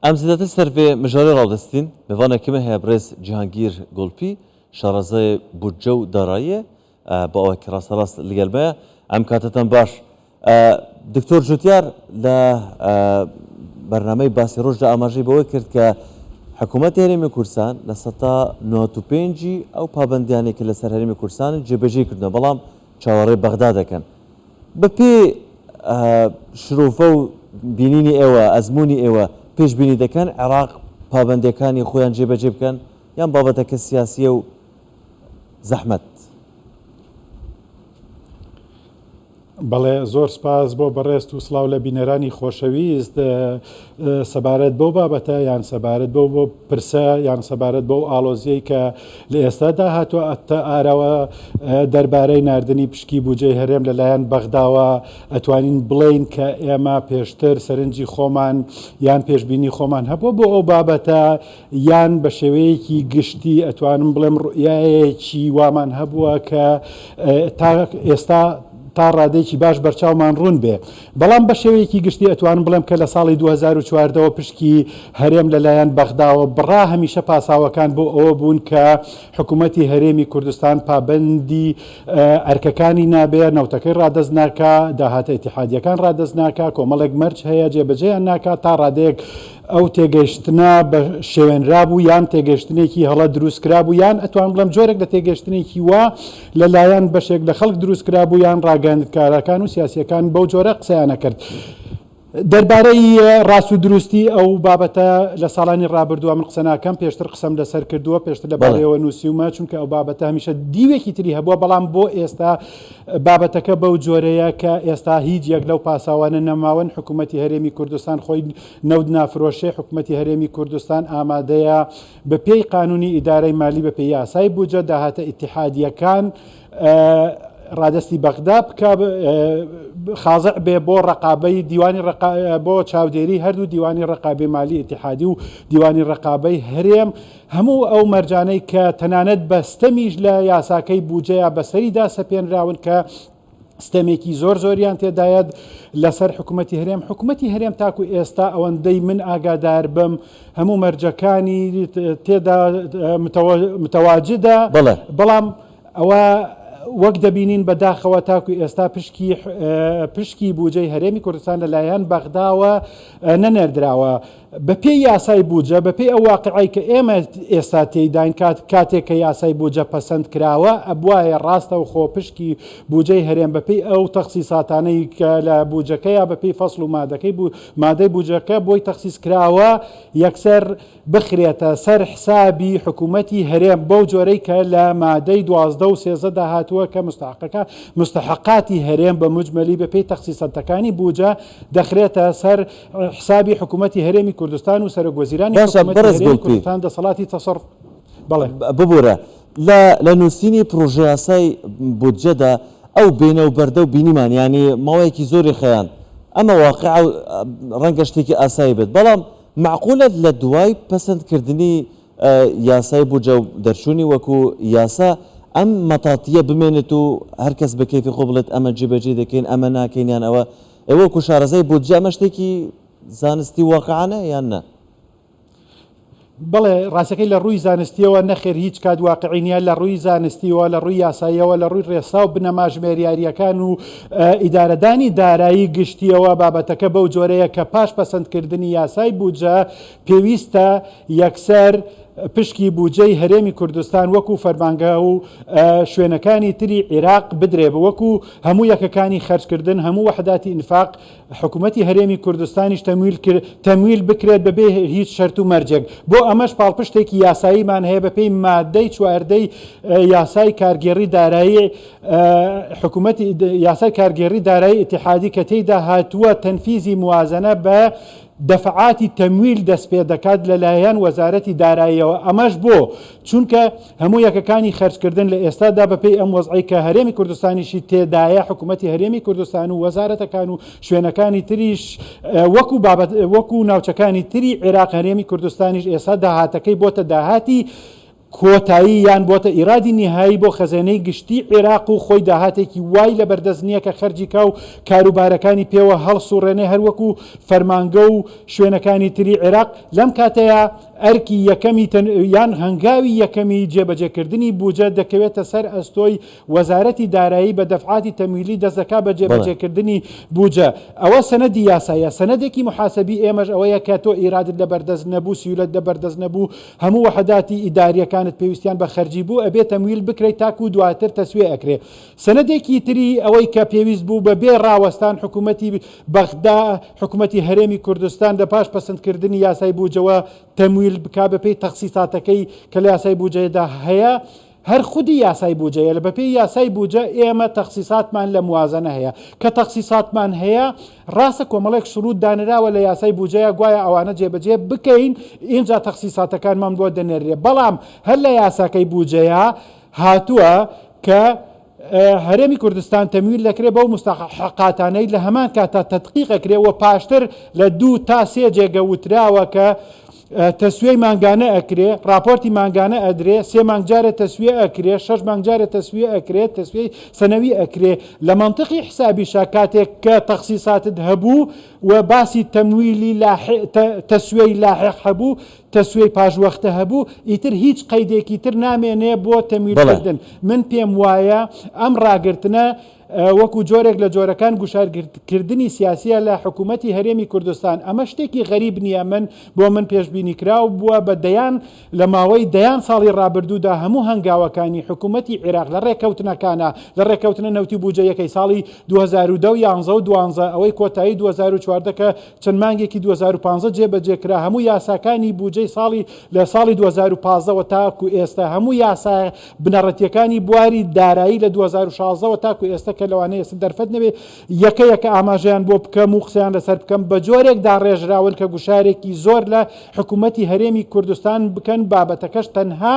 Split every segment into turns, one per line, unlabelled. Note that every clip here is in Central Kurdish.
ام زیادتر سر به مجاری راودستین میوانه کمه هیا برز جهانگیر گلپی شارزای بودجه و دارایی با آوکی راست لگلمه ام کاتتان باش دکتور جوتیار ل برنامه باسی روش دا آماجی باوی کرد که حکومت هرمی کردستان لسطا 95 او پابندیانی که لسر هرمی کردستان جبهجی کردن بلام چاوری بغداد کن بپی شروفه و بینینی ایوه ازمونی ایوه پیش بینی دکن عراق پابندیکانی خویان جبهجی بکن یان بابتک سیاسی و زحمت
بەڵێ زۆر سپاس بۆ بەڕێست و سڵاو لە بینەرانی خۆشەویست سەبارەت بەو بابەتە یان سەبارەت بۆ پرسە یان سەبارەت بۆ ئاڵۆزیەی کە لە ئێستادا هاتووە ئاراوە دەربارەی ناردنی پشکی بودجەی هەرێم لەلایەن بەغداوە ئەتوانین بڵێین کە ئێمە پێشتر سەرنجی خۆمان یان پێشبینی خۆمان هەبووە بۆ ئەو بابەتە یان بە شێوەیەکی گشتی ئەتوانم بڵێم ڕوئایەکی وامان هەبووە کە تا ئێستا تا ڕادێکی باش بەرچاومان ڕوون بێ بەڵام بە شێوەیەکی گشتی ئەتوانم بڵێم کە لە ساڵی 2014ەوە پشکی هەرێم لەلایەن بەغداوە بڕا هەمیشە پاساوەکان بۆ ئەوە بوون کە حکوومەتی هەرێمی کوردستان پابەندی ئەرکەکانی نابێ نەوتەکەی ڕادەست ناکا داهاتە ئیتیحادیەکان ڕادەست ناکا کۆمەڵێک مەرج هەیە جێبەجێیان ناکات تا ڕادەیەک ئەو تێگەیشتنە بە شێوێنرابوو یان تێگەشتنێکی هەڵە دروستکرابوو یان ئەتوان بڵم جۆرێک لە تێگەشتنێکی وا لەلایەن بەشێک لە خەڵک دروستکرابوو یان ڕاگەاندکارەکان و سیاسیەکان بەو جۆرە قسەیانە کرد. دەربارەی ڕاست و دروستی ئەو بابەتە لە ساڵانی ڕابردووە من قسە ناکەم پێشتر قسەم لەسەر کردووە پێشتر لەبارەیەوە نووسیومە چونکە ئەو بابەتە هەمیشە دیوێکی تری هەبووە بەڵام بۆ ئێستا بابەتەکە بەو جۆرەیە کە ئێستا هیچ یەک لەو پاساوانە نەماون حکوومەتی هەرێمی کوردستان خۆی نەود نافرۆشێ حکوومەتی هەرێمی کوردستان ئامادەیە بە پێی قانونی ئیدارەی مالی بە پێی یاسای بودجە داهاتە ئیتیحادیەکان ڕادستی بەغدا بکە خازع بێ بۆ ڕقابەی دیوانی بۆ چاودێری هەردوو دیوانی ڕقابەی مالی ئیتیحادی و دیوانی ڕقابەی هەرێم هەموو ئەو مەرجانەی کە تەنانەت بەستەمیش لە یاساکەی بودجەیە بەسەریدا سەپێنراون کە ستەمێکی زۆر زۆریان تێدایەت لەسەر حکوومەتی هەرێم تاکو ئێستا ئەوەندەی من ئاگادار بم هەموو مەرجەکانی تێدا متەواجدە بەڵام ئەوە وەک دەبینین بەداخەوە تاکو ئێستا پشکی بودجەی هەرێمی کوردستان لەلایەن بەغداوە نەنێردراوە بە پێی یاسای بودجە بە پێی ئەو واقعی کە ئێمە ئێستا تێداین کاتێک کە یاسای بودجە پەسەند کراوە ئەبوایە ڕاستە و خۆ پشکی بودجەی هەرێم بە پێی ئەو تەخسیساتانەی کە لە بودجەکەیە بە پێی فەسڵ و مادەی بودجەکە بۆی تەخسیس کراوە یەکسەر بخرێتە سەر حسابی حکوومەتی هەرێم بەو جۆرەی کە لە مادەی 12 و 13 داهاتووە کە مستحقاتی هەرێم بە مجمەلی بە پێی تەخسیسەتەکانی بودجە دەخرێتە سەر حسابی حکوومەتی هەرێمی کوردستان و سەرۆکوەزیرانی کوردستان دەسەڵاتی تەسەڕف
ببوورە لە نووسینی پرۆژە یاسای بودجەدا ئەو بینە و بەردە و بینیمان ینی ماوەیەکی زۆری خەیان ئەمە واقع ڕەنگە شتێکی ئاسایی بێت بەڵام معقولە لە دوای پەسەندکردنی یاسای بودجە و دەرچوونی وەکو یاسا ئەم مەتاتیە بمێنێت و هەرکەس بە کەیفی خۆ بڵێت ئەمە جێبەجێ دەکەین ئەمە ناکەین یان ئەوە وەکو شارەزای بودجە ئەمە شتێکی زانستی واقعانە یان نە؟
بەڵێ ڕاستەکەی لە ڕووی زانستیەوە نەخێر هیچ کات واقعینە لە ڕووی زانستیەوە لە ڕووی یاساییەوە لە ڕووی ڕێسا و بنەماژمێریاریەکان و ئیدارەدانی دارایی گشتیەوە بابەتەکە بەو جۆرەیە کە پاش پەسەندکردنی یاسای بودجە پێویستە یەکسەر پشکی بودجەی هەرێمی کوردستان وەکو فەرمانگە و شوێنەکانی تری عێراق بدرێ بە وەکو هەموو یەکەکانی خەرجکردن هەموو وەحداتی ئینفاق حکوومەتی هەرێمی کوردستانیش تەمویل بکرێت بەبێ هیچ شەرت و مەرجێک بۆ ئەمەش پاڵپشتێکی یاساییمان هەیە بە پێی مادەی چواردەی یاسای کارگێڕی دارایی حکوومەتی یاسای کارگێڕی دارایی ئیتیحادی کە تێیدا هاتووە تەنفیزی موازنە بە دەفعاتی تەمویل دەست پێ دەکات لەلایەن وەزارەتی داراییەوە ئەمەش بۆ چونکە هەموو یەکەکانی خەرجکردن لە ئێستادا بەپێی ئەم وەزعی کە هەرێمی کوردستانیشی تێدایە حکوومەتی هەرێمی کوردستان و وەزارەتەکان و شوێنەکانی تریش وەکو ناوچەکانی تری عێراق هەرێمی کوردستانیش ئێستا داهاتەکەی بۆتە داهاتی کۆتایی یان بۆتە ئیرادی نهایی بۆ خەزانەی گشتی عێراق و خۆی داهاتێکی وای لە بەردەست نییە کە خەرجی کا و کاروبارەکانی پێوە هەڵسوڕێنێ هەروەکو فەرمانگە و شوێنەکانی تری عێراق لەم کاتەیە ئەرکی یەکەمی یان هەنگاوی یەکەمی جێبەجێکردنی بوجە دەکەوێتە سەر ئەستۆی وەزارەتی دارایی بە دەفعاتی تەمویلی دەست دەکا بە جێبەجێکردنی بوجە. ئەوە سەنەدی یاسایە. سەنەدێکی محاسبی ئێمەش ئەوەیە کە تۆ ئیرادت لە بەردەست نەبوو، سیولەت لە بەردەست نەبوو، هەموو وەحداتی ئیداریەکانت پێویستیان بە خەرجی بوو ئەبێ تەمویل بکرێت تاکو و دواتر تەسوێ ئەکرێ. سەنەدێکی تری ئەوەی کە پێویست بوو بە بێ ڕاوەستان حکوومەتی بەغدا، حکوومەتی هەرێمی کوردستان لە پاش پەسەندکردنی یاسای بوجەوە تەمویل بکا بەپێی تەخسیساتەکەی کە لە یاسای بوجەیەدا هەیە. هەر خودی یاسای بوجەیە لە بەپێی یاسای بوجە ئێمە تەخسیساتمان لە موازنە هەیە کە تەخسیساتمان هەیە ڕاستە کۆمەڵێک شروط دانراوە لە یاسای بوجەیە گوایە ئەوانە جێبەجێ بکەین اینجا تەخسیساتەکانمان بۆ دەنێرێ. بەڵام هەر لە یاساکەی بوجەیە هاتووە کە هەرێمی کوردستان تەمویل دەکرێت بەو مستحقاتانەی لە هەمان کاتە تەدقیقەکرێ و پاشتر لە 2 تا 3 جێگە وتراوە کە تەسوێی مانگانە ئەکرێ، راپۆرتی مانگانە ئەدرێ، 3 مانگجارە تەسوێ ئەکرێ، 6 مانگجارە تەسوێ ئەکرێت، تەسوێی سەنەوی ئەکرێ. لە منطقی حسابیشە کاتێک کە تەخسیساتت هەبوو و باسی تەمویلی تەسوێی لاحق هەبوو، تەسوێی پاژوەختە هەبوو، ئیتر هیچ قەیدێکی تر نامێنێ بۆ تەمویلکردن. من پێم وایە ئەم ڕاگرتنە وەکو جۆرێک لە جۆرەکان گوشارکردنی سیاسیە لە حکوومەتی هەرێمی کوردستان. ئەمە شتێکی غەریب نییە. بۆ من پێشبینی کراو بووە بە دەیان لە ماوەی دەیان ساڵی ڕابردوودا هەموو هەنگاوەکانی حکوومەتی عێراق لە ڕێکەوتنەکانە لە ڕێکەوتنە نەوتی بوجەیەکەی ساڵی 2010 11 و 12 ئەوەی کۆتایی 2014 کە چەند مانگێکی 2015 جێبەجێکرا هەموو یاساکانی بوجەی لە ساڵی 2015 تاکو ئێستا هەموو یاسا بنەڕەتیەکانی بواری دارایی لە 2016 تاکو ئێستا کە لەوانەیە دەرفەت نەبێ یەکە ئاماژیان بۆ بکەم و قسەیان لەسەر بکەم بە جۆرێکدا ڕێژراون کە گوشارێکی زۆر لە حکوومەتی هەرێمی کوردستان بکەن بابەتەکەش تەنها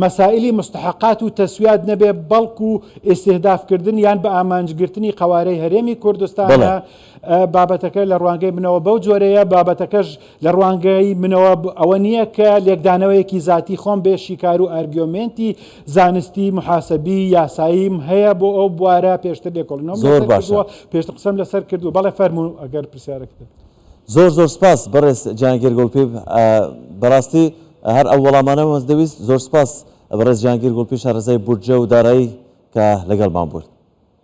مەسائلی مستحقات و تەسویات نەبێ بەڵکو ئیستیهدافکردن یان بە ئامانجگرتنی قەوارەی هەرێمی کوردستانە. بابەتەکە لە ڕوانگەی منەوە بەو جۆرەیە. بابەتەکەش لە ڕوانگەی منەوە ئەوە نییە کە لێکدانەوەیەکی ذاتی خۆم بێ شیکار و ئارگیۆمنتی زانستی محاسبی یاساییم هەیە بۆ ئەو بوارە پێشتر لێکۆڵینەوە
زۆر باشە
پێشتر قسەم لەسەر کردو. بەڵێ فەرموو ئەگەر پرسیارەکە.
زۆر سپاس بەڕێز جیهانگیر گۆڵپی. بەڕاستی هەر ئەو وەڵامانە دەویست. زۆر سپاس بەڕێز جیهانگیر گۆڵپی شارەزای بورجە و دارایی کە لەگەڵمان بوویت.